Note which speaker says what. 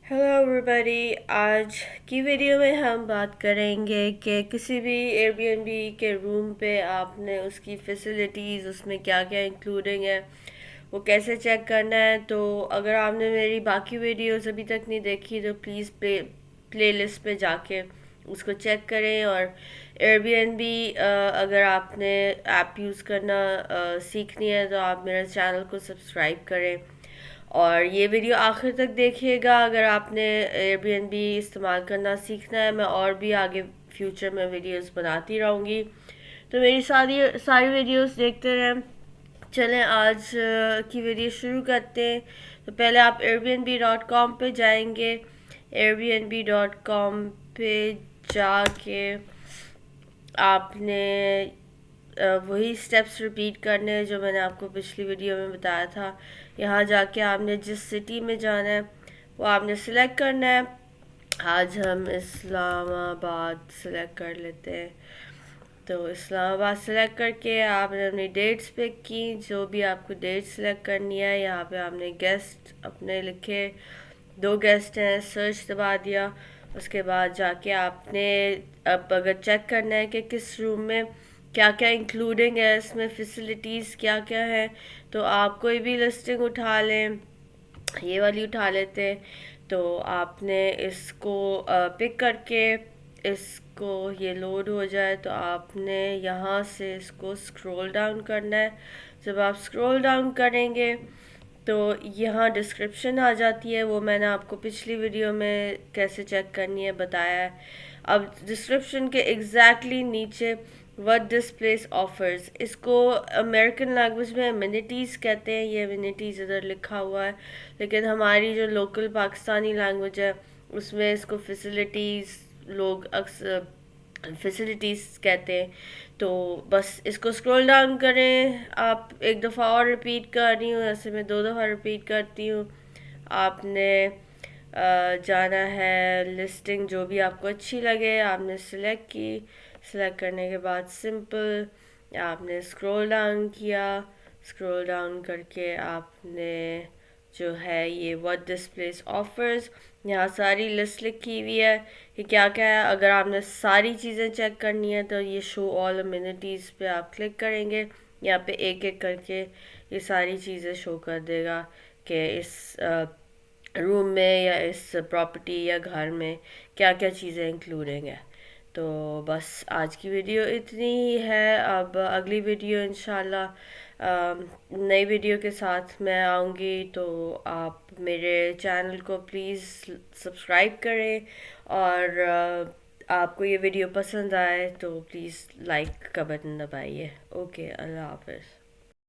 Speaker 1: Hello everybody. आज की video में हम बात करेंगे कि किसी भी एयरबीएनबी के रूम पे आपने उसकी फैसिलिटीज़ उसमें क्या क्या इंक्लूडिंग है वो कैसे चेक करना है। तो अगर आपने मेरी बाकी वीडियोस अभी तक नहीं देखी तो प्लीज़ प्लेलिस्ट पे जाके उसको चेक करें। और एयरबीएनबी अगर आपने ऐप यूज़ करना सीखनी है तो आप मेरे चैनल को सब्सक्राइब करें और ये वीडियो आखिर तक देखिएगा। अगर आपने एयरबीएनबी इस्तेमाल करना सीखना है, मैं और भी आगे फ्यूचर में वीडियोस बनाती रहूँगी, तो मेरी सारी सारी वीडियोस देखते रहें। चलें आज की वीडियो शुरू करते हैं। तो पहले आप airbnb.com पे जाएंगे। airbnb.com पे जाके आपने वही स्टेप्स रिपीट करने हैं जो मैंने आपको पिछली वीडियो में बताया था। यहाँ जाके आपने जिस सिटी में जाना है वो आपने सिलेक्ट करना है। आज हम इस्लामाबाद सिलेक्ट कर लेते हैं। तो इस्लामाबाद सेलेक्ट करके आपने अपनी डेट्स पिक की, जो भी आपको डेट सेलेक्ट करनी है। यहाँ पे आपने गेस्ट अपने लिखे, 2 गेस्ट हैं, सर्च दबा दिया। उसके बाद जाके आपने अब अगर चेक करना है कि किस रूम में क्या क्या इंक्लूडिंग है, इसमें फैसिलिटीज़ क्या क्या है, तो आप कोई भी लिस्टिंग उठा लें, ये वाली उठा लेते हैं। तो आपने इसको पिक करके इसको ये लोड हो जाए तो आपने यहाँ से इसको स्क्रॉल डाउन करना है। जब आप स्क्रॉल डाउन करेंगे तो यहाँ डिस्क्रिप्शन आ जाती है, वो मैंने आपको पिछली वीडियो में कैसे चेक करनी है बताया है। अब डिस्क्रिप्शन के एग्जैक्टली नीचे व्हाट दिस प्लेस ऑफर्स, इसको अमेरिकन लैंग्वेज में अम्यूनिटीज़ कहते हैं। ये अम्यूनिटीज़ इधर लिखा हुआ है, लेकिन हमारी जो लोकल पाकिस्तानी लैंग्वेज है उसमें इसको फैसिलिटीज़ लोग अक्सर फैसिलिटीज़ कहते हैं। तो बस इसको स्क्रॉल डाउन करें। आप एक दफ़ा और रिपीट कर रही हूँ, ऐसे मैं 2 दफ़ा रिपीट करती हूँ। आपने जाना है, लिस्टिंग जो भी आपको अच्छी लगे आपने सिलेक्ट की। सिलेक्ट करने के बाद सिंपल आपने स्क्रॉल डाउन किया। स्क्रॉल डाउन करके आपने जो है ये व्हाट दिस प्लेस ऑफर्स, यहाँ सारी लिस्ट लिखी हुई है कि क्या क्या है। अगर आपने सारी चीज़ें चेक करनी है तो ये शो ऑल अम्यूनिटीज़ पे आप क्लिक करेंगे। यहाँ पे एक एक करके ये सारी चीज़ें शो कर देगा कि इस रूम में या इस प्रॉपर्टी या घर में क्या क्या चीज़ें इंक्लूडिंग है। तो बस आज की वीडियो इतनी ही है। अब अगली वीडियो इंशाल्लाह नई वीडियो के साथ मैं आऊँगी, तो आप मेरे चैनल को प्लीज़ सब्सक्राइब करें। और आपको ये वीडियो पसंद आए तो प्लीज़ लाइक का बटन दबाइए। ओके, अल्लाह हाफ़िज़।